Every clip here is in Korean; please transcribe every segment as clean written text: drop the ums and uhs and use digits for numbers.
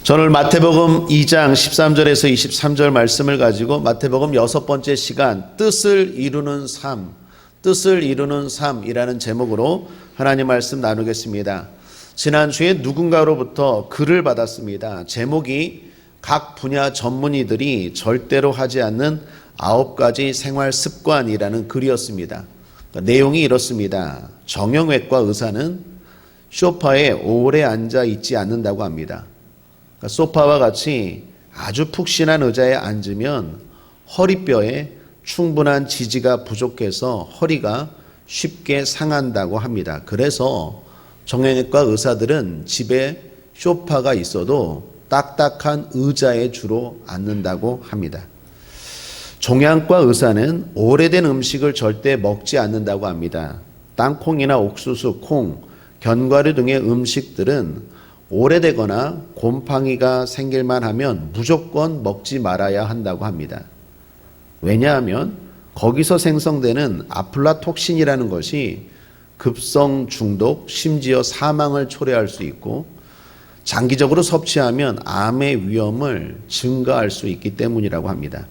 저는 마태복음 2장 13절에서 23절 말씀을 가지고 마태복음 6번째 시간 뜻을 이루는 삶이라는 제목으로 하나님 말씀 나누겠습니다. 지난주에 누군가로부터 글을 받았습니다. 제목이 각 분야 전문의들이 절대로 하지 않는 9가지 생활 습관이라는 글이었습니다. 내용이 이렇습니다. 정형외과 의사는 소파에 오래 앉아 있지 않는다고 합니다. 소파와 같이 아주 푹신한 의자에 앉으면 허리뼈에 충분한 지지가 부족해서 허리가 쉽게 상한다고 합니다. 그래서 정형외과 의사들은 집에 소파가 있어도 딱딱한 의자에 주로 앉는다고 합니다. 종양과 의사는 오래된 음식을 절대 먹지 않는다고 합니다. 땅콩이나 옥수수, 콩, 견과류 등의 음식들은 오래되거나 곰팡이가 생길만 하면 무조건 먹지 말아야 한다고 합니다. 왜냐하면 거기서 생성되는 아플라톡신이라는 것이 급성 중독, 심지어 사망을 초래할 수 있고 장기적으로 섭취하면 암의 위험을 증가할 수 있기 때문이라고 합니다.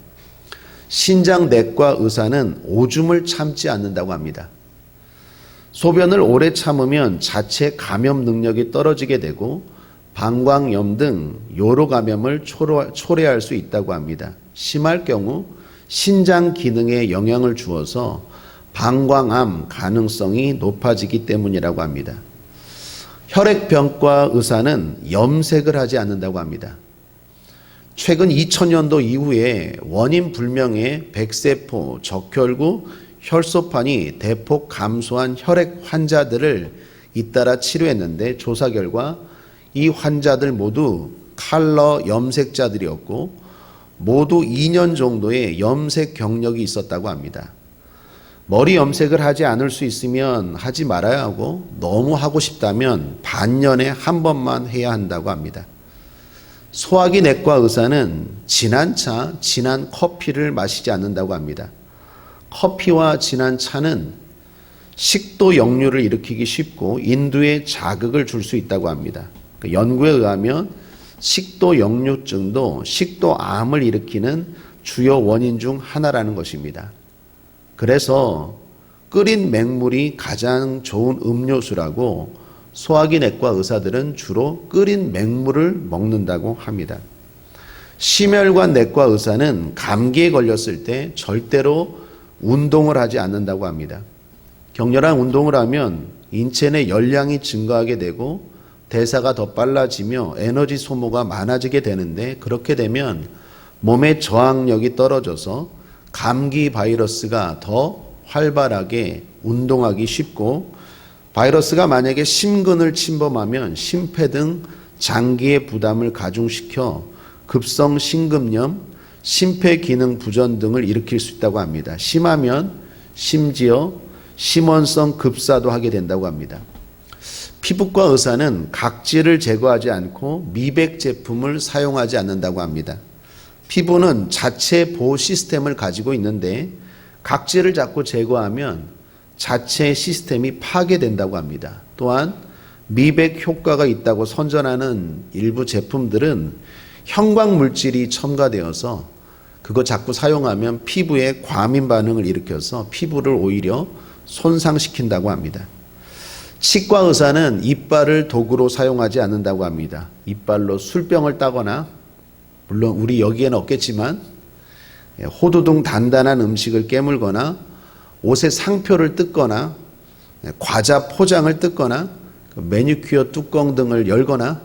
신장내과 의사는 오줌을 참지 않는다고 합니다. 소변을 오래 참으면 자체 감염 능력이 떨어지게 되고 방광염 등 요로 감염을 초래할 수 있다고 합니다. 심할 경우 신장 기능에 영향을 주어서 방광암 가능성이 높아지기 때문이라고 합니다. 혈액병과 의사는 염색을 하지 않는다고 합니다. 최근 2000년도 이후에 원인 불명의 백세포, 적혈구, 혈소판이 대폭 감소한 혈액 환자들을 잇따라 치료했는데 조사 결과 이 환자들 모두 칼러 염색자들이었고 모두 2년 정도의 염색 경력이 있었다고 합니다. 머리 염색을 하지 않을 수 있으면 하지 말아야 하고 너무 하고 싶다면 반년에 한 번만 해야 한다고 합니다. 소화기 내과 의사는 진한 차, 진한 커피를 마시지 않는다고 합니다. 커피와 진한 차는 식도 역류를 일으키기 쉽고 인두에 자극을 줄 수 있다고 합니다. 연구에 의하면 식도 역류증도 식도암을 일으키는 주요 원인 중 하나라는 것입니다. 그래서 끓인 맹물이 가장 좋은 음료수라고 소화기 내과 의사들은 주로 끓인 맹물을 먹는다고 합니다. 심혈관 내과 의사는 감기에 걸렸을 때 절대로 운동을 하지 않는다고 합니다. 격렬한 운동을 하면 인체 내 열량이 증가하게 되고 대사가 더 빨라지며 에너지 소모가 많아지게 되는데 그렇게 되면 몸의 저항력이 떨어져서 감기 바이러스가 더 활발하게 운동하기 쉽고 바이러스가 만약에 심근을 침범하면 심폐 등 장기의 부담을 가중시켜 급성 심근염, 심폐기능 부전 등을 일으킬 수 있다고 합니다. 심하면 심지어 심원성 급사도 하게 된다고 합니다. 피부과 의사는 각질을 제거하지 않고 미백 제품을 사용하지 않는다고 합니다. 피부는 자체 보호 시스템을 가지고 있는데 각질을 자꾸 제거하면 자체 시스템이 파괴된다고 합니다. 또한 미백 효과가 있다고 선전하는 일부 제품들은 형광 물질이 첨가되어서 그거 자꾸 사용하면 피부에 과민 반응을 일으켜서 피부를 오히려 손상시킨다고 합니다. 치과 의사는 이빨을 도구로 사용하지 않는다고 합니다. 이빨로 술병을 따거나 물론 우리 여기에는 없겠지만 호두 등 단단한 음식을 깨물거나 옷의 상표를 뜯거나 과자 포장을 뜯거나 매니큐어 뚜껑 등을 열거나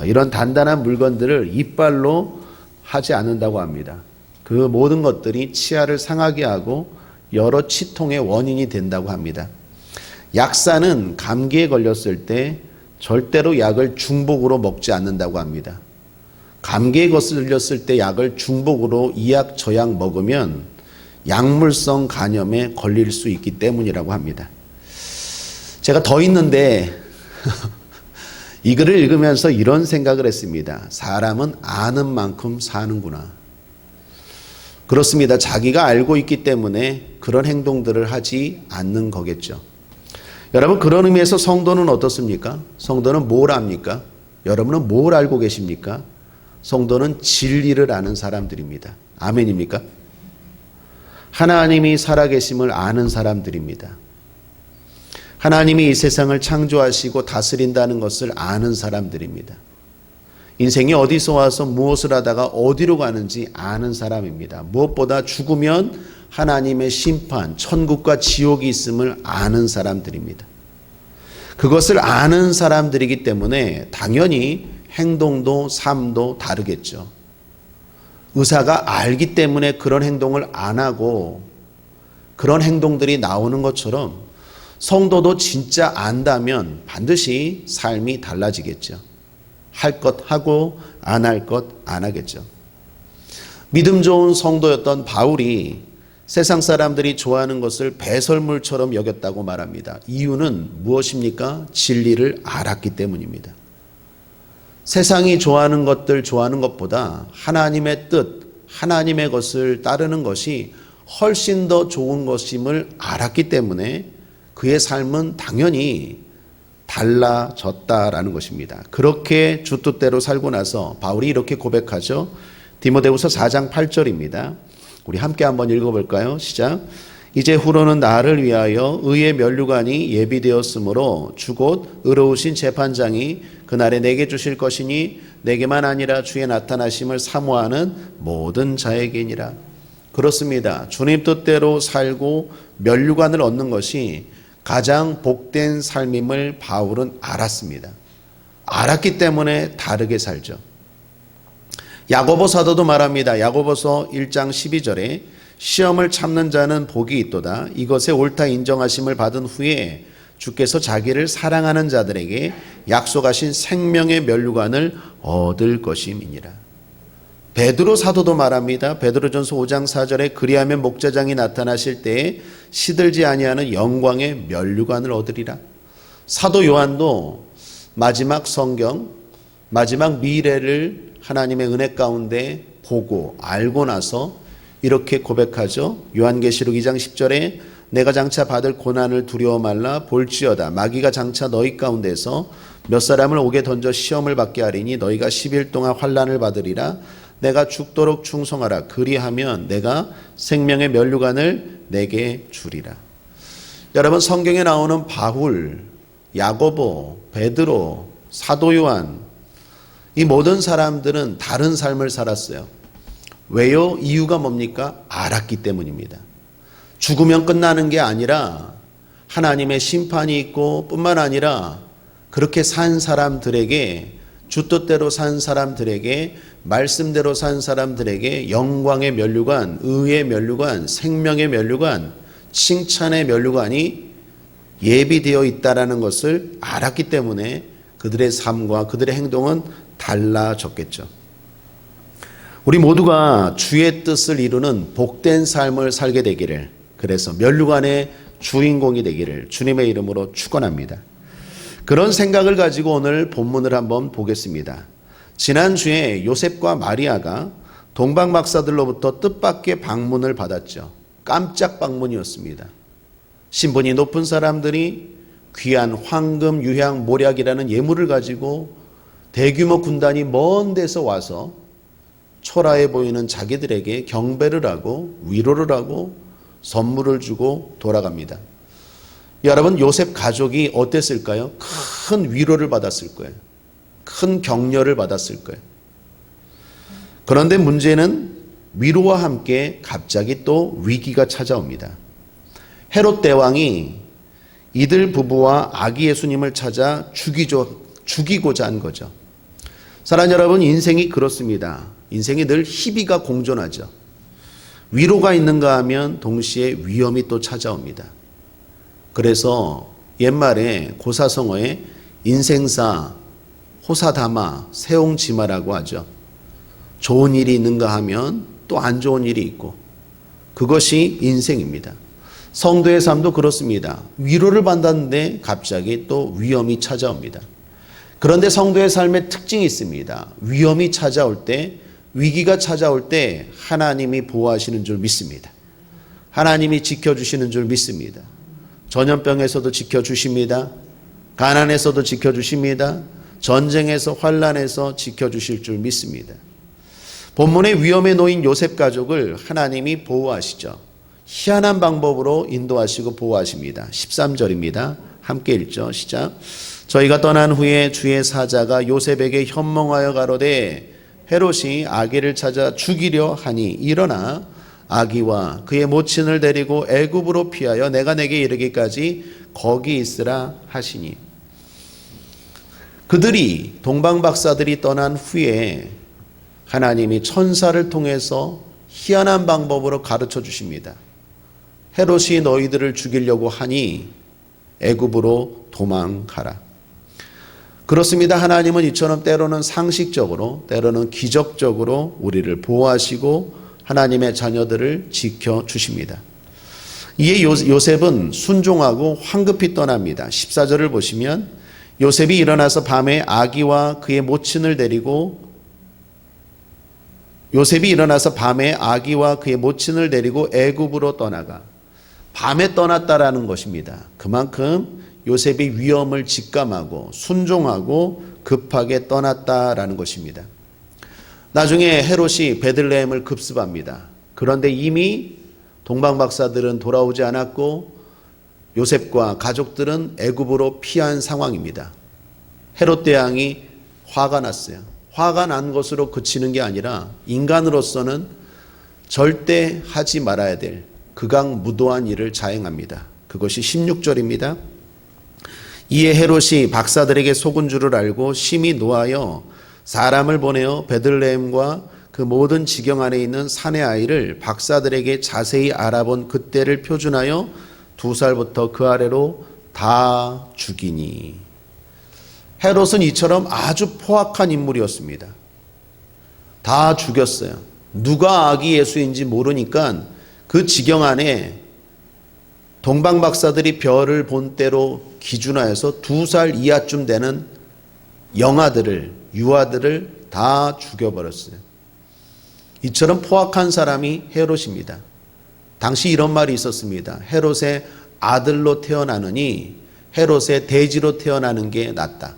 이런 단단한 물건들을 이빨로 하지 않는다고 합니다. 그 모든 것들이 치아를 상하게 하고 여러 치통의 원인이 된다고 합니다. 약사는 감기에 걸렸을 때 절대로 약을 중복으로 먹지 않는다고 합니다. 감기에 걸렸을 때 약을 중복으로 이 약 저 약 먹으면 약물성 간염에 걸릴 수 있기 때문이라고 합니다. 제가 더 있는데 이 글을 읽으면서 이런 생각을 했습니다. 사람은 아는 만큼 사는구나. 그렇습니다. 자기가 알고 있기 때문에 그런 행동들을 하지 않는 거겠죠. 여러분, 그런 의미에서 성도는 어떻습니까? 성도는 뭘 합니까? 여러분은 뭘 알고 계십니까? 성도는 진리를 아는 사람들입니다. 아멘입니까? 하나님이 살아계심을 아는 사람들입니다. 하나님이 이 세상을 창조하시고 다스린다는 것을 아는 사람들입니다. 인생이 어디서 와서 무엇을 하다가 어디로 가는지 아는 사람입니다. 무엇보다 죽으면 하나님의 심판, 천국과 지옥이 있음을 아는 사람들입니다. 그것을 아는 사람들이기 때문에 당연히 행동도 삶도 다르겠죠. 의사가 알기 때문에 그런 행동을 안 하고 그런 행동들이 나오는 것처럼 성도도 진짜 안다면 반드시 삶이 달라지겠죠. 할 것 하고 안 할 것 안 하겠죠. 믿음 좋은 성도였던 바울이 세상 사람들이 좋아하는 것을 배설물처럼 여겼다고 말합니다. 이유는 무엇입니까? 진리를 알았기 때문입니다. 세상이 좋아하는 것들 좋아하는 것보다 하나님의 뜻, 하나님의 것을 따르는 것이 훨씬 더 좋은 것임을 알았기 때문에 그의 삶은 당연히 달라졌다라는 것입니다. 그렇게 주 뜻대로 살고 나서 바울이 이렇게 고백하죠. 디모데후서 4장 8절입니다. 우리 함께 한번 읽어볼까요? 시작. 이제 후로는 나를 위하여 의의 면류관이 예비되었으므로 주 곧 의로우신 재판장이 그날에 내게 주실 것이니 내게만 아니라 주의 나타나심을 사모하는 모든 자에게니라. 그렇습니다. 주님 뜻대로 살고 면류관을 얻는 것이 가장 복된 삶임을 바울은 알았습니다. 알았기 때문에 다르게 살죠. 야고보 사도도 말합니다. 야고보서 1장 12절에 시험을 참는 자는 복이 있도다. 이것에 옳다 인정하심을 받은 후에 주께서 자기를 사랑하는 자들에게 약속하신 생명의 면류관을 얻을 것임이니라. 베드로 사도도 말합니다. 베드로전서 5장 4절에 그리하면 목자장이 나타나실 때에 시들지 아니하는 영광의 면류관을 얻으리라. 사도 요한도 마지막 성경, 마지막 미래를 하나님의 은혜 가운데 보고 알고 나서 이렇게 고백하죠. 요한계시록 2장 10절에 내가 장차 받을 고난을 두려워 말라 볼지어다 마귀가 장차 너희 가운데서 몇 사람을 옥에 던져 시험을 받게 하리니 너희가 10일 동안 환난을 받으리라. 내가 죽도록 충성하라. 그리하면 내가 생명의 면류관을 내게 주리라. 여러분, 성경에 나오는 바울, 야고보, 베드로, 사도 요한, 이 모든 사람들은 다른 삶을 살았어요. 왜요? 이유가 뭡니까? 알았기 때문입니다. 죽으면 끝나는 게 아니라 하나님의 심판이 있고 뿐만 아니라 그렇게 산 사람들에게, 주 뜻대로 산 사람들에게, 말씀대로 산 사람들에게 영광의 면류관, 의의 면류관, 생명의 면류관, 칭찬의 면류관이 예비되어 있다라는 것을 알았기 때문에 그들의 삶과 그들의 행동은 달라졌겠죠. 우리 모두가 주의 뜻을 이루는 복된 삶을 살게 되기를, 그래서 면류관의 주인공이 되기를 주님의 이름으로 축원합니다. 그런 생각을 가지고 오늘 본문을 한번 보겠습니다. 지난주에 요셉과 마리아가 동방박사들로부터 뜻밖의 방문을 받았죠. 깜짝 방문이었습니다. 신분이 높은 사람들이 귀한 황금, 유향, 모략이라는 예물을 가지고 대규모 군단이 먼 데서 와서 초라해 보이는 자기들에게 경배를 하고 위로를 하고 선물을 주고 돌아갑니다. 여러분, 요셉 가족이 어땠을까요? 큰 위로를 받았을 거예요. 큰 격려를 받았을 거예요. 그런데 문제는 위로와 함께 갑자기 또 위기가 찾아옵니다. 헤롯 대왕이 이들 부부와 아기 예수님을 찾아 죽이고자 한 거죠. 사랑하는 여러분, 인생이 그렇습니다. 인생이 늘 희비가 공존하죠. 위로가 있는가 하면 동시에 위험이 또 찾아옵니다. 그래서 옛말에 고사성어에 인생사, 호사다마, 세옹지마라고 하죠. 좋은 일이 있는가 하면 또 안 좋은 일이 있고, 그것이 인생입니다. 성도의 삶도 그렇습니다. 위로를 받았는데 갑자기 또 위험이 찾아옵니다. 그런데 성도의 삶의 특징이 있습니다. 위험이 찾아올 때, 위기가 찾아올 때 하나님이 보호하시는 줄 믿습니다. 하나님이 지켜주시는 줄 믿습니다. 전염병에서도 지켜주십니다. 가난에서도 지켜주십니다. 전쟁에서 환난에서 지켜주실 줄 믿습니다. 본문의 위험에 놓인 요셉 가족을 하나님이 보호하시죠. 희한한 방법으로 인도하시고 보호하십니다. 13절입니다. 함께 읽죠. 시작. 저희가 떠난 후에 주의 사자가 요셉에게 현몽하여 가로되 헤롯이 아기를 찾아 죽이려 하니 일어나 아기와 그의 모친을 데리고 애굽으로 피하여 내가 내게 이르기까지 거기 있으라 하시니. 그들이 동방박사들이 떠난 후에 하나님이 천사를 통해서 희한한 방법으로 가르쳐 주십니다. 헤롯이 너희들을 죽이려고 하니 애굽으로 도망가라. 그렇습니다. 하나님은 이처럼 때로는 상식적으로, 때로는 기적적으로 우리를 보호하시고 하나님의 자녀들을 지켜주십니다. 이에 요셉은 순종하고 황급히 떠납니다. 14절을 보시면 요셉이 일어나서 밤에 아기와 그의 모친을 데리고 애굽으로 떠나가. 밤에 떠났다라는 것입니다. 그만큼 요셉이 위험을 직감하고 순종하고 급하게 떠났다라는 것입니다. 나중에 헤롯이 베들레헴을 급습합니다. 그런데 이미 동방박사들은 돌아오지 않았고 요셉과 가족들은 애굽으로 피한 상황입니다. 헤롯 대왕이 화가 났어요. 화가 난 것으로 그치는 게 아니라 인간으로서는 절대 하지 말아야 될 극악무도한 일을 자행합니다. 그것이 16절입니다. 이에 헤롯이 박사들에게 속은 줄을 알고 심히 노하여 사람을 보내어 베들레헴과 그 모든 지경 안에 있는 산의 아이를 박사들에게 자세히 알아본 그때를 표준하여 2살부터 그 아래로 다 죽이니. 헤롯은 이처럼 아주 포악한 인물이었습니다. 다 죽였어요. 누가 아기 예수인지 모르니까 그 지경 안에 동방박사들이 별을 본 때로 기준하여서 2살 이하쯤 되는 유아들을 다 죽여버렸어요. 이처럼 포악한 사람이 헤롯입니다. 당시 이런 말이 있었습니다. 헤롯의 아들로 태어나느니 헤롯의 돼지로 태어나는 게 낫다.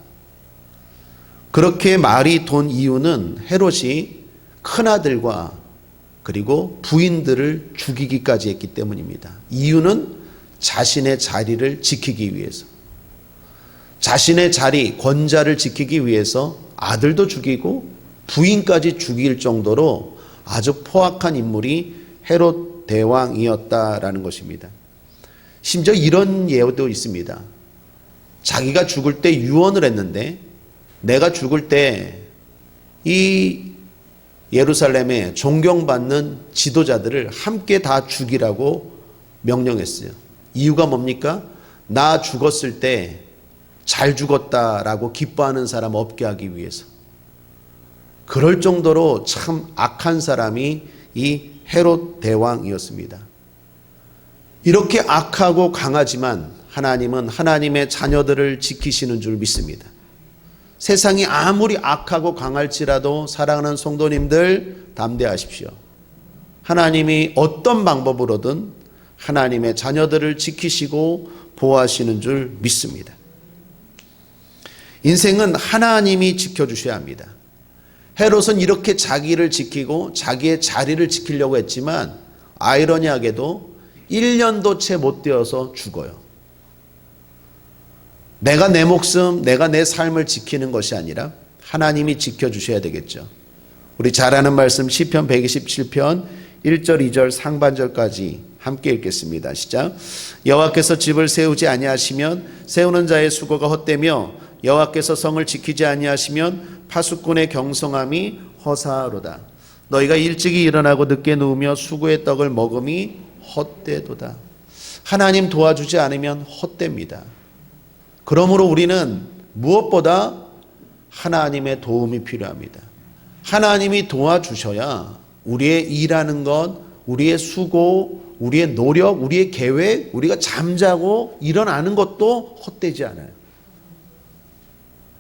그렇게 말이 돈 이유는 헤롯이 큰아들과 그리고 부인들을 죽이기까지 했기 때문입니다. 이유는 자신의 자리를 지키기 위해서, 자신의 자리, 권자를 지키기 위해서 아들도 죽이고 부인까지 죽일 정도로 아주 포악한 인물이 헤롯 대왕이었다라는 것입니다. 심지어 이런 예도 있습니다. 자기가 죽을 때 유언을 했는데 내가 죽을 때 이 예루살렘에 존경받는 지도자들을 함께 다 죽이라고 명령했어요. 이유가 뭡니까? 나 죽었을 때 잘 죽었다라고 기뻐하는 사람 없게 하기 위해서. 그럴 정도로 참 악한 사람이 이 헤롯 대왕이었습니다. 이렇게 악하고 강하지만 하나님은 하나님의 자녀들을 지키시는 줄 믿습니다. 세상이 아무리 악하고 강할지라도 사랑하는 성도님들 담대하십시오. 하나님이 어떤 방법으로든 하나님의 자녀들을 지키시고 보호하시는 줄 믿습니다. 인생은 하나님이 지켜주셔야 합니다. 헤롯은 이렇게 자기를 지키고 자기의 자리를 지키려고 했지만 아이러니하게도 1년도 채 못 되어서 죽어요. 내가 내 목숨, 내가 내 삶을 지키는 것이 아니라 하나님이 지켜주셔야 되겠죠. 우리 잘 아는 말씀 시편 127편 1절 2절 상반절까지 함께 읽겠습니다. 시작. 여호와께서 집을 세우지 아니하시면 세우는 자의 수고가 헛되며 여호와께서 성을 지키지 아니하시면 파수꾼의 경성함이 허사로다. 너희가 일찍이 일어나고 늦게 누우며 수고의 떡을 먹음이 헛되도다. 하나님 도와주지 않으면 헛됩니다. 그러므로 우리는 무엇보다 하나님의 도움이 필요합니다. 하나님이 도와주셔야 우리의 일하는 것, 우리의 수고, 우리의 노력, 우리의 계획, 우리가 잠자고 일어나는 것도 헛되지 않아요.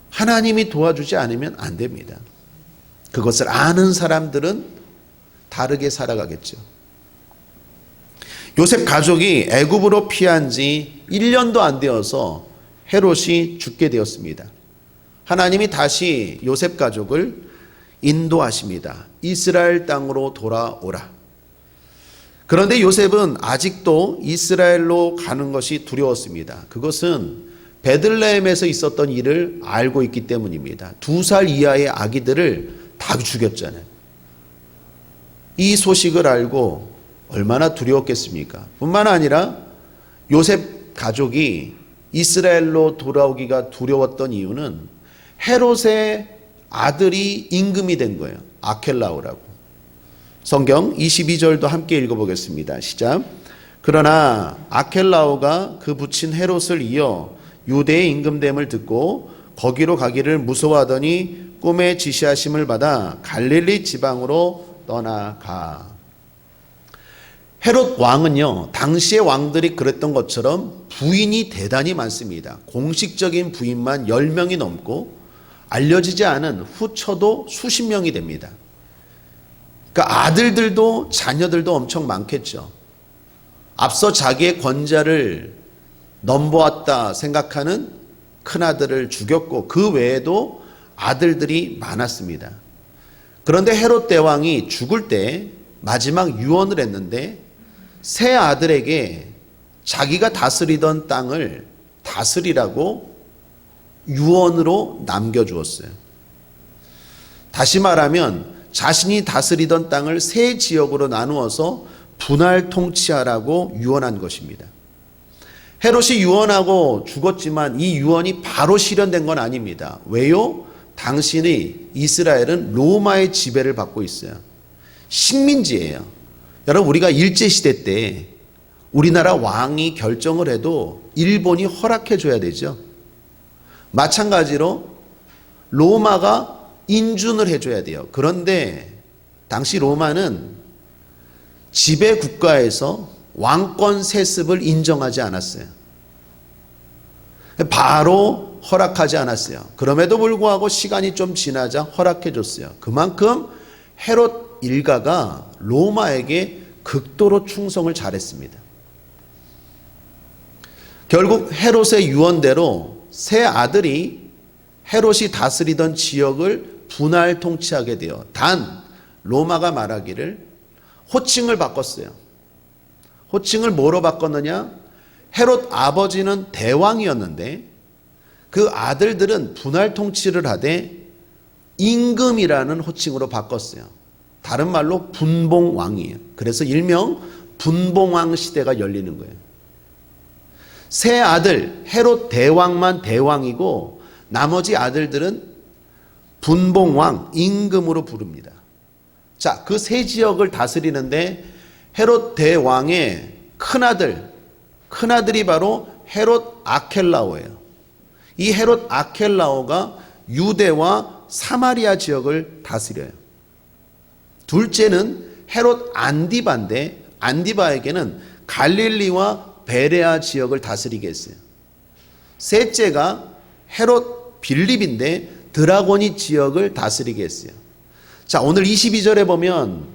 하나님이 도와주지 않으면 안 됩니다. 그것을 아는 사람들은 다르게 살아가겠죠. 요셉 가족이 애굽으로 피한 지 1년도 안 되어서 헤롯이 죽게 되었습니다. 하나님이 다시 요셉 가족을 인도하십니다. 이스라엘 땅으로 돌아오라. 그런데 요셉은 아직도 이스라엘로 가는 것이 두려웠습니다. 그것은 베들레헴에서 있었던 일을 알고 있기 때문입니다. 2살 이하의 아기들을 다 죽였잖아요. 이 소식을 알고 얼마나 두려웠겠습니까? 뿐만 아니라 요셉 가족이 이스라엘로 돌아오기가 두려웠던 이유는 헤롯의 아들이 임금이 된 거예요. 아켈라오라고. 성경 22절도 함께 읽어보겠습니다. 시작. 그러나 아켈라오가 그 부친 헤롯을 이어 유대의 임금됨을 듣고 거기로 가기를 무서워하더니 꿈에 지시하심을 받아 갈릴리 지방으로 떠나가. 헤롯 왕은요, 당시의 왕들이 그랬던 것처럼 부인이 대단히 많습니다. 공식적인 부인만 10명이 넘고 알려지지 않은 후처도 수십 명이 됩니다. 그러니까 아들들도 자녀들도 엄청 많겠죠. 앞서 자기의 권자를 넘보았다 생각하는 큰아들을 죽였고 그 외에도 아들들이 많았습니다. 그런데 헤롯 대왕이 죽을 때 마지막 유언을 했는데 세 아들에게 자기가 다스리던 땅을 다스리라고 유언으로 남겨주었어요. 다시 말하면 자신이 다스리던 땅을 세 지역으로 나누어서 분할 통치하라고 유언한 것입니다. 헤롯이 유언하고 죽었지만 이 유언이 바로 실현된 건 아닙니다. 왜요? 당신의 이스라엘은 로마의 지배를 받고 있어요. 식민지예요. 여러분, 우리가 일제시대 때 우리나라 왕이 결정을 해도 일본이 허락해 줘야 되죠. 마찬가지로 로마가 인준을 해줘야 돼요. 그런데 당시 로마는 지배 국가에서 왕권 세습을 인정하지 않았어요. 바로 허락하지 않았어요. 그럼에도 불구하고 시간이 좀 지나자 허락해 줬어요. 그만큼 헤롯 일가가 로마에게 극도로 충성을 잘했습니다. 결국 헤롯의 유언대로 세 아들이 헤롯이 다스리던 지역을 분할 통치하게 되어 단 로마가 말하기를 호칭을 바꿨어요. 호칭을 뭐로 바꿨느냐? 헤롯 아버지는 대왕이었는데 그 아들들은 분할 통치를 하되 임금이라는 호칭으로 바꿨어요. 다른 말로 분봉왕이에요. 그래서 일명 분봉왕 시대가 열리는 거예요. 세 아들 헤롯 대왕만 대왕이고 나머지 아들들은 분봉왕 임금으로 부릅니다. 자, 그 세 지역을 다스리는데 헤롯 대왕의 큰아들이 바로 헤롯 아켈라오예요. 이 헤롯 아켈라오가 유대와 사마리아 지역을 다스려요. 둘째는 헤롯 안디바인데 안디바에게는 갈릴리와 베레아 지역을 다스리게 했어요. 셋째가 헤롯 빌립인데 드라고니 지역을 다스리게 했어요. 자, 오늘 22절에 보면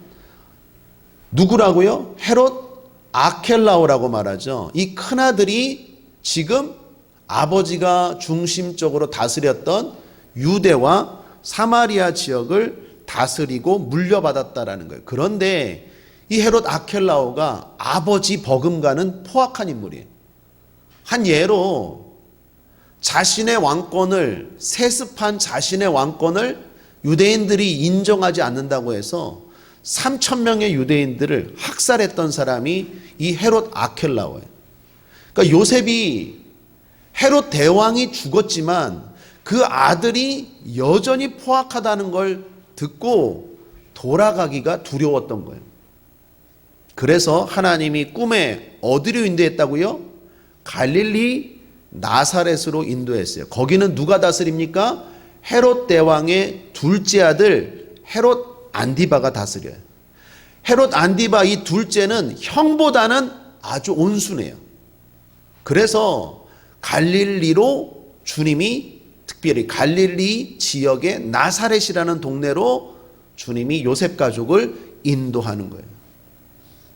누구라고요? 헤롯 아켈라오라고 말하죠. 이 큰아들이 지금 아버지가 중심적으로 다스렸던 유대와 사마리아 지역을 다스리고 물려받았다라는 거예요. 그런데 이 헤롯 아켈라오가 아버지 버금가는 포악한 인물이에요. 한 예로 자신의 왕권을 세습한 자신의 왕권을 유대인들이 인정하지 않는다고 해서 3,000명의 유대인들을 학살했던 사람이 이 헤롯 아켈라오예요. 그러니까 요셉이 헤롯 대왕이 죽었지만 그 아들이 여전히 포악하다는 걸 듣고 돌아가기가 두려웠던 거예요. 그래서 하나님이 꿈에 어디로 인도했다고요? 갈릴리 나사렛으로 인도했어요. 거기는 누가 다스립니까? 헤롯 대왕의 둘째 아들 헤롯 안디바가 다스려요. 헤롯 안디바 이 둘째는 형보다는 아주 온순해요. 그래서 갈릴리로 주님이 특별히 갈릴리 지역의 나사렛이라는 동네로 주님이 요셉 가족을 인도하는 거예요.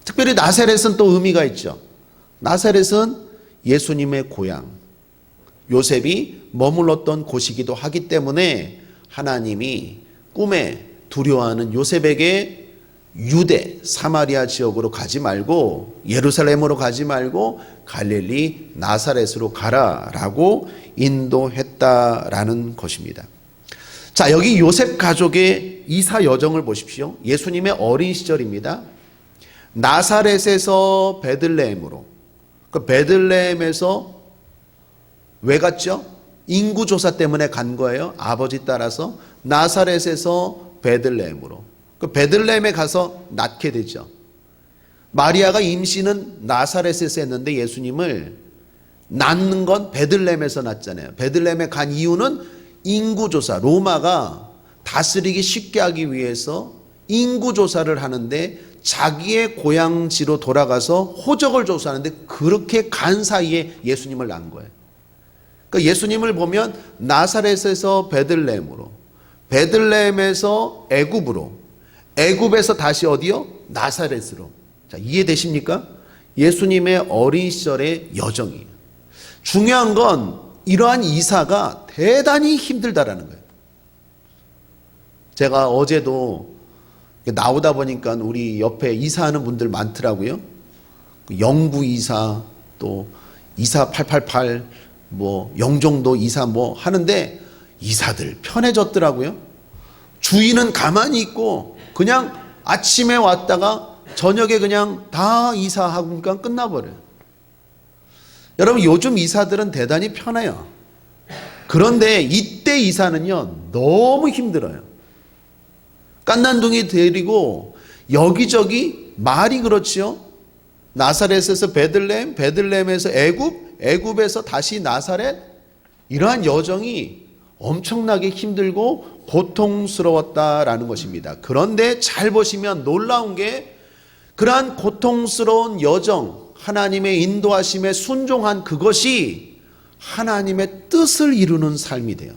특별히 나사렛은 또 의미가 있죠. 나사렛은 예수님의 고향. 요셉이 머물렀던 곳이기도 하기 때문에 하나님이 꿈에 두려워하는 요셉에게 유대 사마리아 지역으로 가지 말고 예루살렘으로 가지 말고 갈릴리 나사렛으로 가라라고 인도했다라는 것입니다. 자, 여기 요셉 가족의 이사 여정을 보십시오. 예수님의 어린 시절입니다. 나사렛에서 베들레헴으로, 그 베들레헴에서 왜 갔죠? 인구조사 때문에 간 거예요. 아버지 따라서 나사렛에서 베들레헴으로. 그 베들레헴에 가서 낳게 되죠. 마리아가 임신은 나사렛에서 했는데 예수님을 낳는 건 베들레헴에서 낳잖아요. 베들레헴에 간 이유는 인구조사, 로마가 다스리기 쉽게 하기 위해서 인구조사를 하는데 자기의 고향지로 돌아가서 호적을 조사하는데 그렇게 간 사이에 예수님을 낳은 거예요. 그러니까 예수님을 보면 나사렛에서 베들레헴으로, 베들레헴에서 애굽으로, 애굽에서 다시 어디요? 나사렛으로. 자, 이해되십니까? 예수님의 어린 시절의 여정이에요. 중요한 건 이러한 이사가 대단히 힘들다라는 거예요. 제가 어제도 나오다 보니까 우리 옆에 이사하는 분들 많더라고요. 영구 이사, 또 이사 888, 영종도 이사 하는데 이사들 편해졌더라고요. 주인은 가만히 있고 그냥 아침에 왔다가 저녁에 그냥 다 이사하고 그러니까 끝나버려요. 여러분, 요즘 이사들은 대단히 편해요. 그런데 이때 이사는요 너무 힘들어요. 깐난둥이 데리고 여기저기 말이 그렇지요. 나사렛에서 베들레헴, 베들레헴에서 애굽, 애굽에서 다시 나사렛, 이러한 여정이 엄청나게 힘들고 고통스러웠다라는 것입니다. 그런데 잘 보시면 놀라운 게 그러한 고통스러운 여정, 하나님의 인도하심에 순종한 그것이 하나님의 뜻을 이루는 삶이 돼요.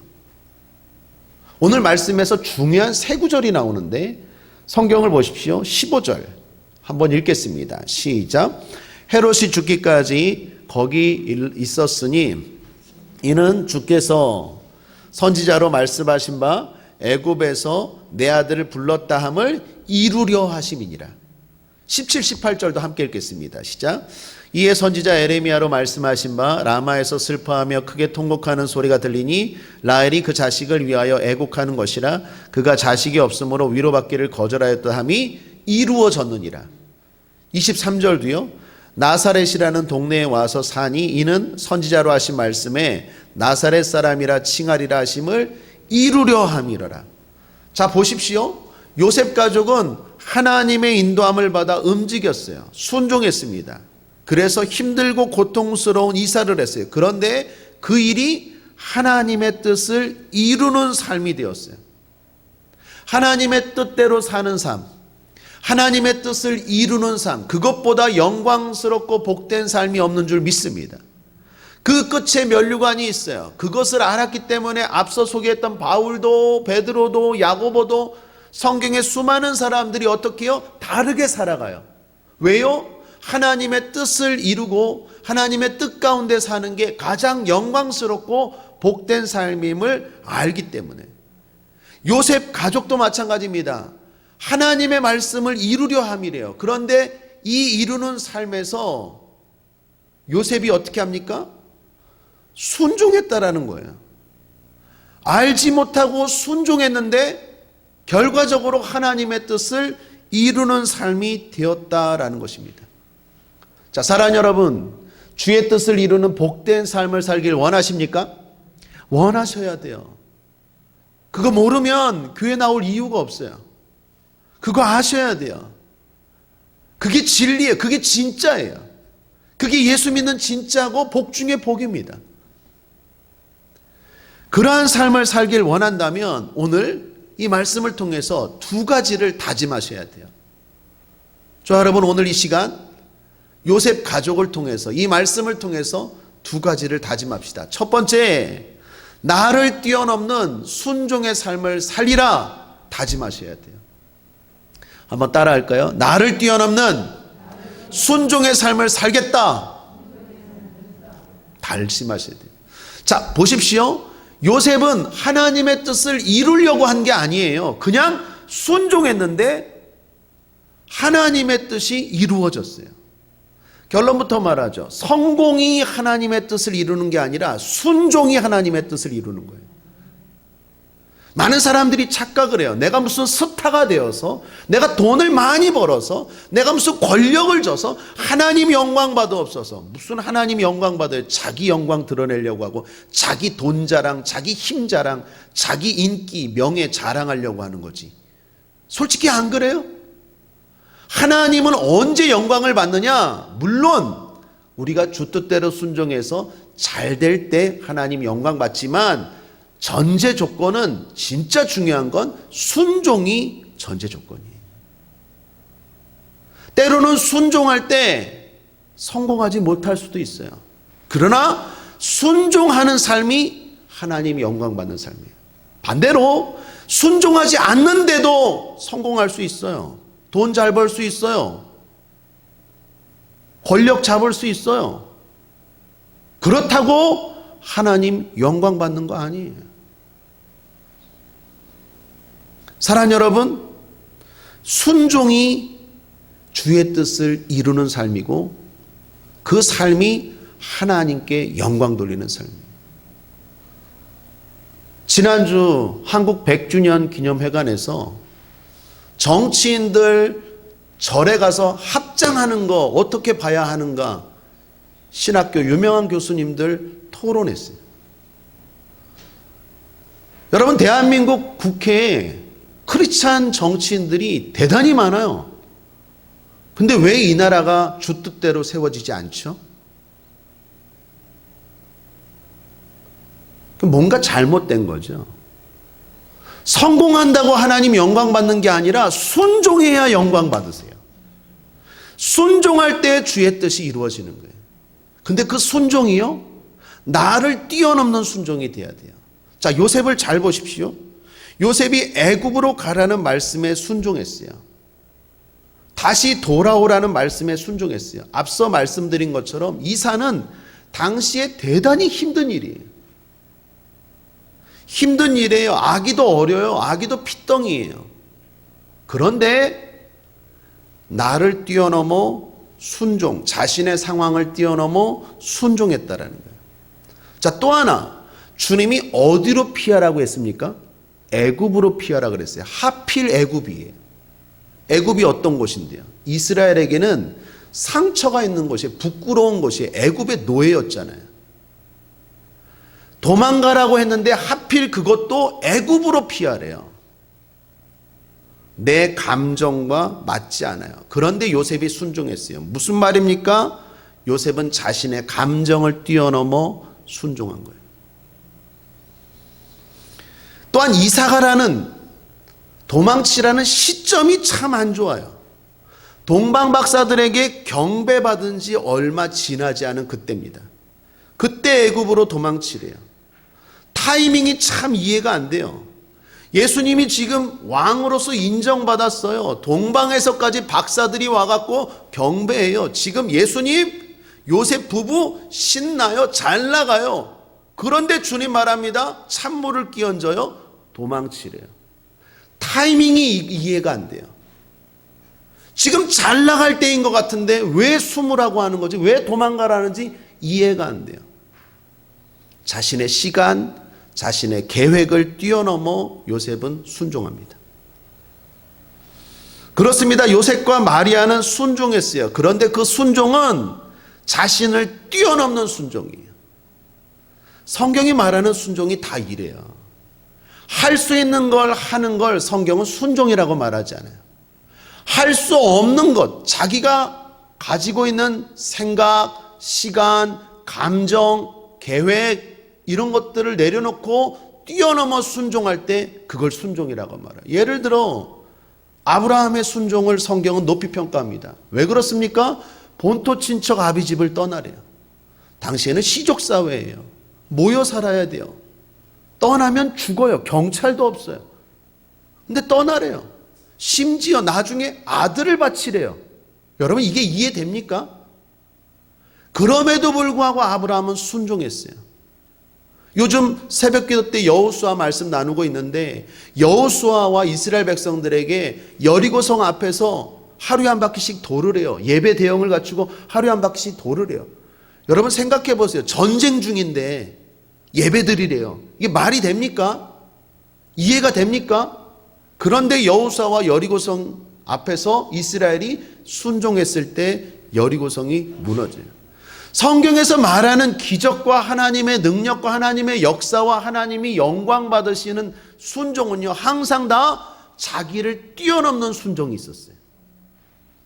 오늘 말씀에서 중요한 세 구절이 나오는데 성경을 보십시오. 15절 한번 읽겠습니다. 시작. 헤롯이 죽기까지 거기 있었으니 이는 주께서 선지자로 말씀하신 바 애굽에서 내 아들을 불렀다 함을 이루려 하심이니라. 17, 18절도 함께 읽겠습니다. 시작. 이에 선지자 에레미야로 말씀하신 바 라마에서 슬퍼하며 크게 통곡하는 소리가 들리니 라헬이 그 자식을 위하여 애곡하는 것이라. 그가 자식이 없으므로 위로받기를 거절하였다 함이 이루어졌느니라. 23절도요. 나사렛이라는 동네에 와서 사니 이는 선지자로 하신 말씀에 나사렛 사람이라 칭하리라 하심을 이루려 함이로라. 자, 보십시오. 요셉 가족은 하나님의 인도함을 받아 움직였어요. 순종했습니다. 그래서 힘들고 고통스러운 이사를 했어요. 그런데 그 일이 하나님의 뜻을 이루는 삶이 되었어요. 하나님의 뜻대로 사는 삶, 하나님의 뜻을 이루는 삶, 그것보다 영광스럽고 복된 삶이 없는 줄 믿습니다. 그 끝에 면류관이 있어요. 그것을 알았기 때문에 앞서 소개했던 바울도 베드로도 야고보도 성경의 수많은 사람들이 어떻게 해요? 다르게 살아가요. 왜요? 하나님의 뜻을 이루고 하나님의 뜻 가운데 사는 게 가장 영광스럽고 복된 삶임을 알기 때문에. 요셉 가족도 마찬가지입니다. 하나님의 말씀을 이루려 함이래요. 그런데 이 이루는 삶에서 요셉이 어떻게 합니까? 순종했다라는 거예요. 알지 못하고 순종했는데 결과적으로 하나님의 뜻을 이루는 삶이 되었다라는 것입니다. 자, 사랑하는 여러분, 주의 뜻을 이루는 복된 삶을 살길 원하십니까? 원하셔야 돼요. 그거 모르면 교회 나올 이유가 없어요. 그거 아셔야 돼요. 그게 진리예요. 그게 진짜예요. 그게 예수 믿는 진짜고 복 중에 복입니다. 그러한 삶을 살길 원한다면 오늘 이 말씀을 통해서 두 가지를 다짐하셔야 돼요. 저 여러분, 오늘 이 시간 요셉 가족을 통해서 이 말씀을 통해서 두 가지를 다짐합시다. 첫 번째, 나를 뛰어넘는 순종의 삶을 살리라 다짐하셔야 돼요. 한번 따라 할까요? 나를 뛰어넘는 순종의 삶을 살겠다 다짐하셔야 돼요. 자, 보십시오. 요셉은 하나님의 뜻을 이루려고 한 게 아니에요. 그냥 순종했는데 하나님의 뜻이 이루어졌어요. 결론부터 말하죠. 성공이 하나님의 뜻을 이루는 게 아니라 순종이 하나님의 뜻을 이루는 거예요. 많은 사람들이 착각을 해요. 내가 무슨 스타가 되어서, 내가 돈을 많이 벌어서, 내가 무슨 권력을 줘서 하나님 영광 받아없어서. 무슨 하나님 영광 받아요. 자기 영광 드러내려고 하고, 자기 돈 자랑, 자기 힘 자랑, 자기 인기, 명예 자랑하려고 하는 거지. 솔직히 안 그래요? 하나님은 언제 영광을 받느냐? 물론 우리가 주 뜻대로 순종해서 잘 될 때 하나님 영광 받지만, 전제 조건은, 진짜 중요한 건 순종이 전제 조건이에요. 때로는 순종할 때 성공하지 못할 수도 있어요. 그러나 순종하는 삶이 하나님 영광 받는 삶이에요. 반대로 순종하지 않는데도 성공할 수 있어요. 돈 잘 벌 수 있어요. 권력 잡을 수 있어요. 그렇다고 하나님 영광 받는 거 아니에요. 사랑하는 여러분, 순종이 주의 뜻을 이루는 삶이고 그 삶이 하나님께 영광 돌리는 삶이에요. 지난주 한국 100주년 기념회관에서 정치인들 절에 가서 합장하는 거 어떻게 봐야 하는가, 신학교 유명한 교수님들 토론했어요. 여러분, 대한민국 국회에 크리스찬 정치인들이 대단히 많아요. 근데 왜 이 나라가 주 뜻대로 세워지지 않죠? 뭔가 잘못된 거죠. 성공한다고 하나님 영광 받는 게 아니라 순종해야 영광 받으세요. 순종할 때 주의 뜻이 이루어지는 거예요. 근데 그 순종이요, 나를 뛰어넘는 순종이 돼야 돼요. 자, 요셉을 잘 보십시오. 요셉이 애굽으로 가라는 말씀에 순종했어요. 다시 돌아오라는 말씀에 순종했어요. 앞서 말씀드린 것처럼 이사는 당시에 대단히 힘든 일이에요. 힘든 일이에요. 아기도 어려요. 아기도 핏덩이에요. 그런데 나를 뛰어넘어 순종, 자신의 상황을 뛰어넘어 순종했다라는 거예요. 자, 또 하나, 주님이 어디로 피하라고 했습니까? 애굽으로 피하라 그랬어요. 하필 애굽이에요. 애굽이 어떤 곳인데요? 이스라엘에게는 상처가 있는 곳이, 부끄러운 곳이 애굽의 노예였잖아요. 도망가라고 했는데 하필 그것도 애굽으로 피하래요. 내 감정과 맞지 않아요. 그런데 요셉이 순종했어요. 무슨 말입니까? 요셉은 자신의 감정을 뛰어넘어 순종한 거예요. 또한 이사가라는, 도망치라는 시점이 참 안 좋아요. 동방박사들에게 경배받은 지 얼마 지나지 않은 그때입니다. 그때 애굽으로 도망치래요. 타이밍이 참 이해가 안 돼요. 예수님이 지금 왕으로서 인정받았어요. 동방에서까지 박사들이 와갖고 경배해요. 지금 예수님, 요셉 부부 신나요. 잘 나가요. 그런데 주님 말합니다. 찬물을 끼얹어요. 도망치래요. 타이밍이 이해가 안 돼요. 지금 잘 나갈 때인 것 같은데 왜 숨으라고 하는 거지? 왜 도망가라는지 이해가 안 돼요. 자신의 시간, 자신의 계획을 뛰어넘어 요셉은 순종합니다. 그렇습니다. 요셉과 마리아는 순종했어요. 그런데 그 순종은 자신을 뛰어넘는 순종이에요. 성경이 말하는 순종이 다 이래요. 할 수 있는 걸 하는 걸 성경은 순종이라고 말하지 않아요. 할 수 없는 것, 자기가 가지고 있는 생각, 시간, 감정, 계획, 이런 것들을 내려놓고 뛰어넘어 순종할 때 그걸 순종이라고 말해요. 예를 들어 아브라함의 순종을 성경은 높이 평가합니다. 왜 그렇습니까? 본토 친척 아비 집을 떠나래요. 당시에는 시족사회예요. 모여 살아야 돼요. 떠나면 죽어요. 경찰도 없어요. 근데 떠나래요. 심지어 나중에 아들을 바치래요. 여러분, 이게 이해됩니까? 그럼에도 불구하고 아브라함은 순종했어요. 요즘 새벽기도 때 여호수아 말씀 나누고 있는데 여호수아와 이스라엘 백성들에게 여리고성 앞에서 하루에 한 바퀴씩 도를 해요. 예배 대형을 갖추고 하루에 한 바퀴씩 도를 해요. 여러분 생각해 보세요. 전쟁 중인데 예배 드리래요. 이게 말이 됩니까? 이해가 됩니까? 그런데 여호수아와 여리고성 앞에서 이스라엘이 순종했을 때 여리고성이 무너져요. 성경에서 말하는 기적과 하나님의 능력과 하나님의 역사와 하나님이 영광 받으시는 순종은요, 항상 다 자기를 뛰어넘는 순종이 있었어요.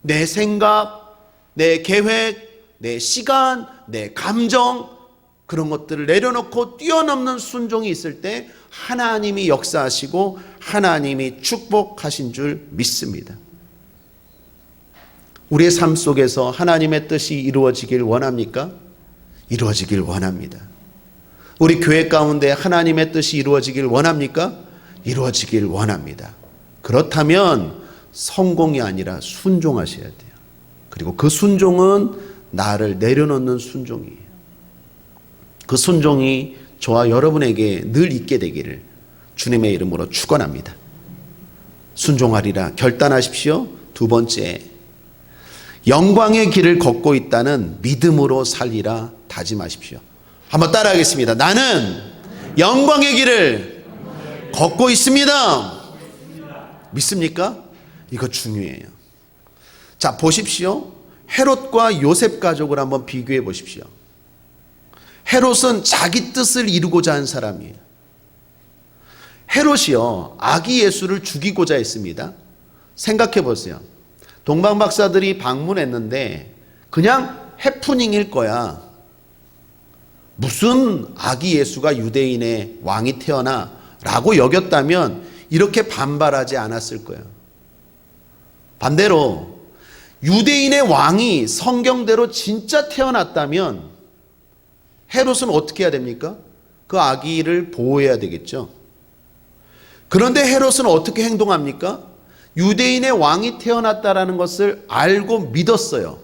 내 생각, 내 계획, 내 시간, 내 감정, 그런 것들을 내려놓고 뛰어넘는 순종이 있을 때 하나님이 역사하시고 하나님이 축복하신 줄 믿습니다. 우리의 삶 속에서 하나님의 뜻이 이루어지길 원합니까? 이루어지길 원합니다. 우리 교회 가운데 하나님의 뜻이 이루어지길 원합니까? 이루어지길 원합니다. 그렇다면 성공이 아니라 순종하셔야 돼요. 그리고 그 순종은 나를 내려놓는 순종이에요. 그 순종이 저와 여러분에게 늘 있게 되기를 주님의 이름으로 축원합니다. 순종하리라 결단하십시오. 두 번째, 영광의 길을 걷고 있다는 믿음으로 살리라 다짐하십시오. 한번 따라하겠습니다. 나는 영광의 길을 걷고 있습니다. 믿습니까? 이거 중요해요. 자, 보십시오. 헤롯과 요셉 가족을 한번 비교해 보십시오. 헤롯은 자기 뜻을 이루고자 한 사람이에요. 헤롯이요, 아기 예수를 죽이고자 했습니다. 생각해 보세요. 동방박사들이 방문했는데 그냥 해프닝일 거야. 무슨 아기 예수가 유대인의 왕이 태어나 라고 여겼다면 이렇게 반발하지 않았을 거예요. 반대로 유대인의 왕이 성경대로 진짜 태어났다면 헤롯은 어떻게 해야 됩니까? 그 아기를 보호해야 되겠죠. 그런데 헤롯은 어떻게 행동합니까? 유대인의 왕이 태어났다라는 것을 알고 믿었어요.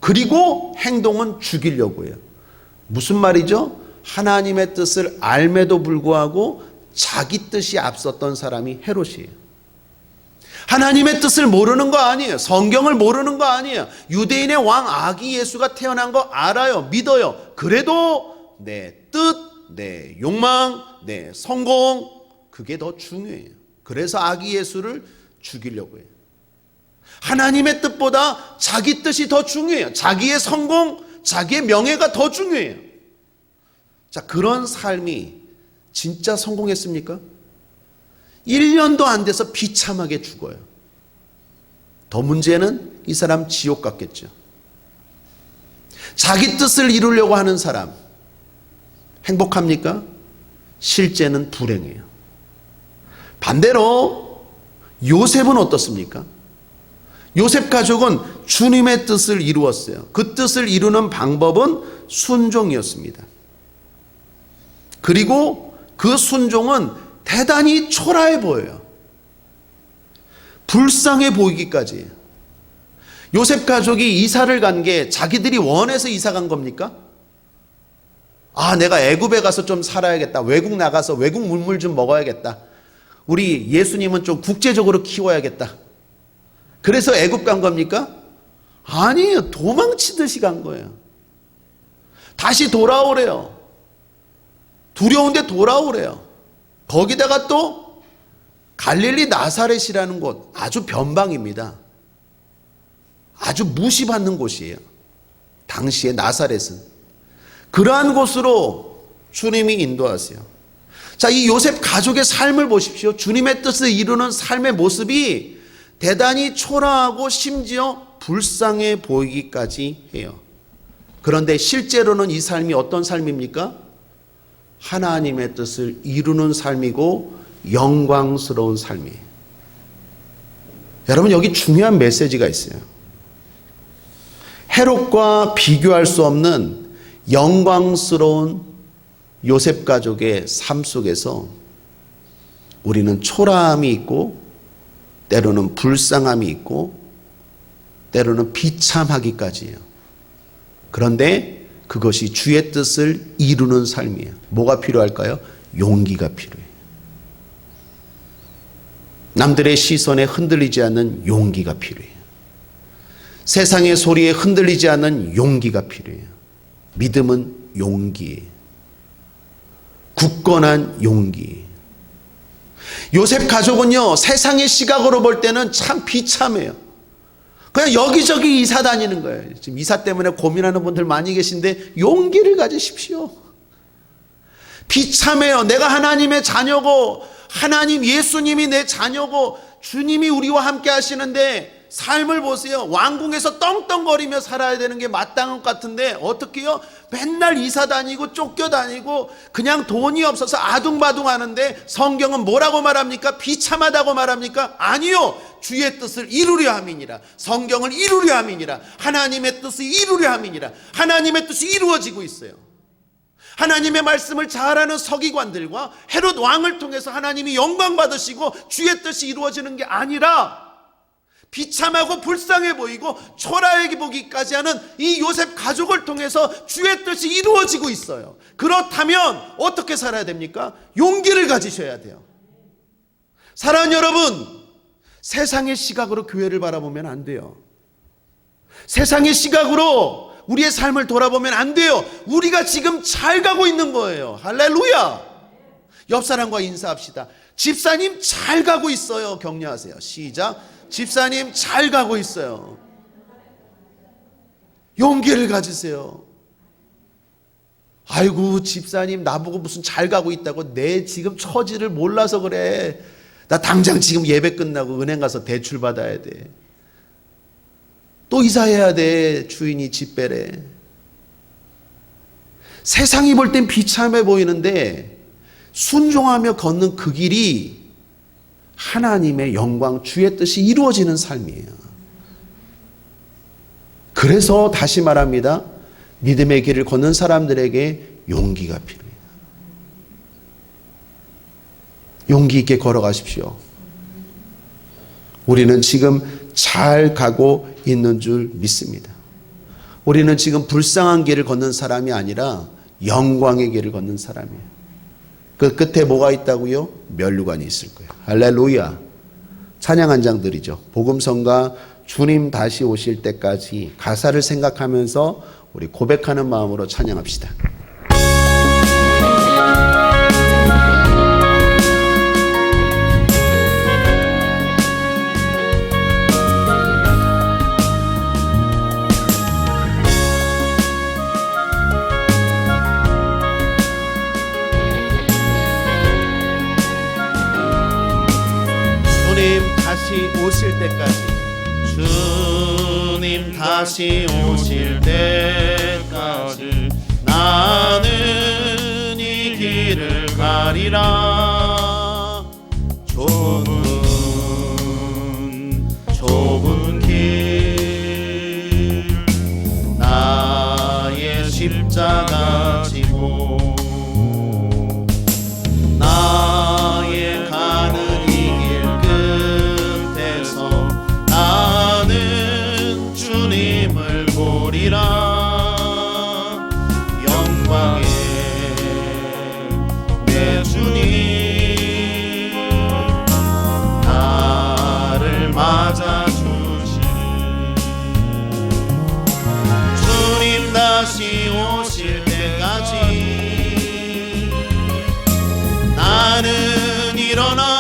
그리고 행동은 죽이려고 해요. 무슨 말이죠? 하나님의 뜻을 알매도 불구하고 자기 뜻이 앞섰던 사람이 헤롯이에요. 하나님의 뜻을 모르는 거 아니에요. 성경을 모르는 거 아니에요. 유대인의 왕 아기 예수가 태어난 거 알아요. 믿어요. 그래도 내 뜻, 내 욕망, 내 성공, 그게 더 중요해요. 그래서 아기 예수를 죽이려고 해요. 하나님의 뜻보다 자기 뜻이 더 중요해요. 자기의 성공, 자기의 명예가 더 중요해요. 자, 그런 삶이 진짜 성공했습니까? 1년도 안 돼서 비참하게 죽어요. 더 문제는 이 사람 지옥 갔겠죠. 자기 뜻을 이루려고 하는 사람 행복합니까? 실제는 불행해요. 반대로 요셉은 어떻습니까? 요셉 가족은 주님의 뜻을 이루었어요. 그 뜻을 이루는 방법은 순종이었습니다. 그리고 그 순종은 대단히 초라해 보여요. 불쌍해 보이기까지. 요셉 가족이 이사를 간 게 자기들이 원해서 이사 간 겁니까? 아, 내가 애굽에 가서 좀 살아야겠다. 외국 나가서 외국 물물 좀 먹어야겠다. 우리 예수님은 좀 국제적으로 키워야겠다. 그래서 애굽 간 겁니까? 아니에요. 도망치듯이 간 거예요. 다시 돌아오래요. 두려운데 돌아오래요. 거기다가 또 갈릴리 나사렛이라는 곳, 아주 변방입니다. 아주 무시받는 곳이에요. 당시의 나사렛은. 그러한 곳으로 주님이 인도하세요. 자, 이 요셉 가족의 삶을 보십시오. 주님의 뜻을 이루는 삶의 모습이 대단히 초라하고 심지어 불쌍해 보이기까지 해요. 그런데 실제로는 이 삶이 어떤 삶입니까? 하나님의 뜻을 이루는 삶이고 영광스러운 삶이에요. 여러분, 여기 중요한 메시지가 있어요. 헤롯과 비교할 수 없는 영광스러운 요셉 가족의 삶 속에서 우리는 초라함이 있고 때로는 불쌍함이 있고 때로는 비참하기까지 해요. 그런데 그것이 주의 뜻을 이루는 삶이에요. 뭐가 필요할까요? 용기가 필요해요. 남들의 시선에 흔들리지 않는 용기가 필요해요. 세상의 소리에 흔들리지 않는 용기가 필요해요. 믿음은 용기예요. 굳건한 용기. 요셉 가족은요, 세상의 시각으로 볼 때는 참 비참해요. 그냥 여기저기 이사 다니는 거예요. 지금 이사 때문에 고민하는 분들 많이 계신데 용기를 가지십시오. 비참해요. 내가 하나님의 자녀고, 하나님 예수님이 내 자녀고, 주님이 우리와 함께 하시는데 삶을 보세요. 왕궁에서 떵떵거리며 살아야 되는 게 마땅한 것 같은데 어떻게요? 맨날 이사 다니고 쫓겨다니고 그냥 돈이 없어서 아둥바둥 하는데 성경은 뭐라고 말합니까? 비참하다고 말합니까? 아니요. 주의 뜻을 이루려 함이니라. 성경을 이루려 함이니라. 하나님의 뜻을 이루려 함이니라. 하나님의 뜻이 이루어지고 있어요. 하나님의 말씀을 잘 아는 서기관들과 헤롯 왕을 통해서 하나님이 영광 받으시고 주의 뜻이 이루어지는 게 아니라 비참하고 불쌍해 보이고 초라하게 보기까지 하는 이 요셉 가족을 통해서 주의 뜻이 이루어지고 있어요. 그렇다면 어떻게 살아야 됩니까? 용기를 가지셔야 돼요. 사랑하는 여러분, 세상의 시각으로 교회를 바라보면 안 돼요. 세상의 시각으로 우리의 삶을 돌아보면 안 돼요. 우리가 지금 잘 가고 있는 거예요. 할렐루야. 옆 사람과 인사합시다. 집사님 잘 가고 있어요. 격려하세요. 시작. 집사님 잘 가고 있어요. 용기를 가지세요. 아이고 집사님 나보고 무슨 잘 가고 있다고. 내 지금 처지를 몰라서 그래. 나 당장 지금 예배 끝나고 은행 가서 대출 받아야 돼. 또 이사해야 돼. 주인이 집 빼래. 세상이 볼 땐 비참해 보이는데 순종하며 걷는 그 길이 하나님의 영광, 주의 뜻이 이루어지는 삶이에요. 그래서 다시 말합니다. 믿음의 길을 걷는 사람들에게 용기가 필요해요. 용기 있게 걸어가십시오. 우리는 지금 잘 가고 있는 줄 믿습니다. 우리는 지금 불쌍한 길을 걷는 사람이 아니라 영광의 길을 걷는 사람이에요. 그 끝에 뭐가 있다고요? 면류관이 있을 거예요. 할렐루야. 찬양 한 장 드리죠. 복음성가 주님 다시 오실 때까지 가사를 생각하면서 우리 고백하는 마음으로 찬양합시다. 오실 때까지 주님 다시 오실 때까지 나는 이 길을 가리라. 좁은 길 나의 십자가 지고 나의 가는 주님을 보리라. 영광의 내 주님 나를 맞아주시니 주님 다시 오실 때까지 나는 일어나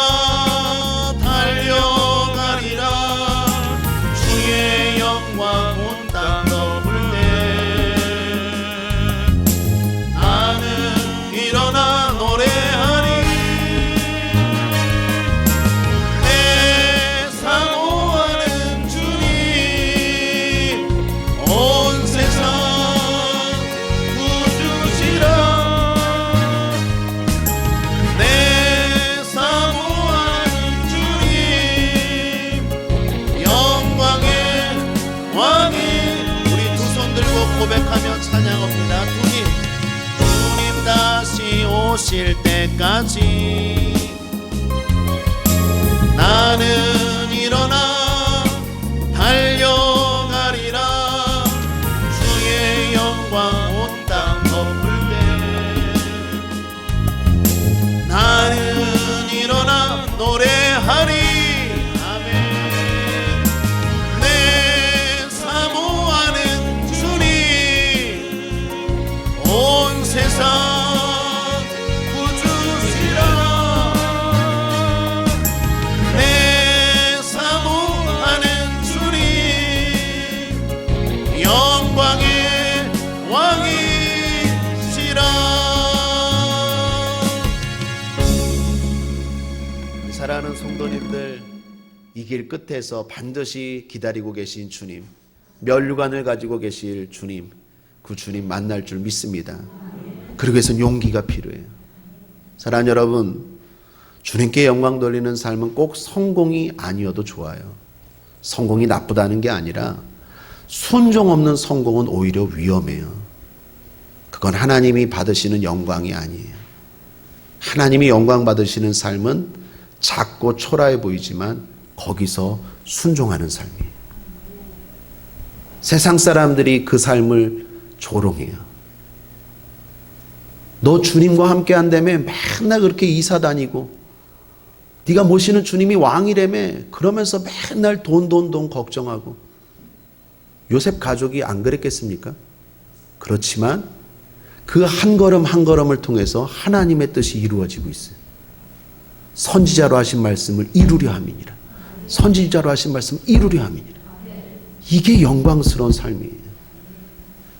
고백하며 찬양합니다. 주님 다시 오실 때까지 나는 일어나 달려가리라. 주의 영광 온 하리. 아멘. 내 사모하는 주님, 온 세상 구주시라. 내 사모하는 주님, 영광의 왕이시라. 사랑하는 성도님들, 이 길 끝에서 반드시 기다리고 계신 주님, 면류관을 가지고 계실 주님, 그 주님 만날 줄 믿습니다. 그러기 위해서는 용기가 필요해요. 사랑하는 여러분, 주님께 영광 돌리는 삶은 꼭 성공이 아니어도 좋아요. 성공이 나쁘다는 게 아니라 순종 없는 성공은 오히려 위험해요. 그건 하나님이 받으시는 영광이 아니에요. 하나님이 영광 받으시는 삶은 작고 초라해 보이지만 거기서 순종하는 삶이에요. 세상 사람들이 그 삶을 조롱해요. 너 주님과 함께 한다며 맨날 그렇게 이사 다니고, 네가 모시는 주님이 왕이라며 그러면서 맨날 돈 걱정하고. 요셉 가족이 안 그랬겠습니까? 그렇지만 그 한 걸음 한 걸음을 통해서 하나님의 뜻이 이루어지고 있어요. 선지자로 하신 말씀을 이루려 함이니라. 선지자로 하신 말씀을 이루려 함이니라. 이게 영광스러운 삶이에요.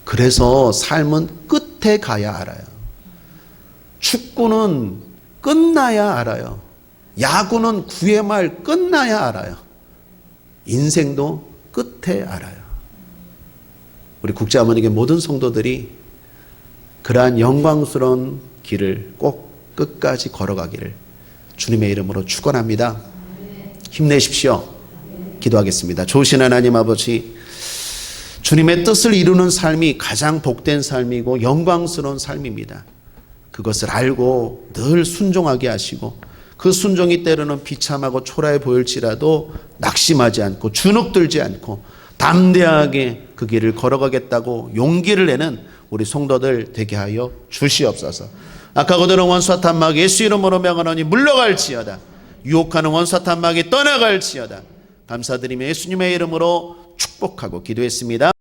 그래서 삶은 끝에 가야 알아요. 축구는 끝나야 알아요. 야구는 9회 말 끝나야 알아요. 인생도 끝에 알아요. 우리 국제어머니의 모든 성도들이 그러한 영광스러운 길을 꼭 끝까지 걸어가기를 주님의 이름으로 축원합니다. 힘내십시오. 기도하겠습니다. 좋으신 하나님 아버지, 주님의 뜻을 이루는 삶이 가장 복된 삶이고 영광스러운 삶입니다. 그것을 알고 늘 순종하게 하시고, 그 순종이 때로는 비참하고 초라해 보일지라도 낙심하지 않고 주눅들지 않고 담대하게 그 길을 걸어가겠다고 용기를 내는 우리 성도들 되게 하여 주시옵소서. 악하고 더러운 원수사탄 마귀 예수 이름으로 명하노니 물러갈지어다. 유혹하는 원수사탄 마귀 떠나갈지어다. 감사드리며 예수님의 이름으로 축복하고 기도했습니다.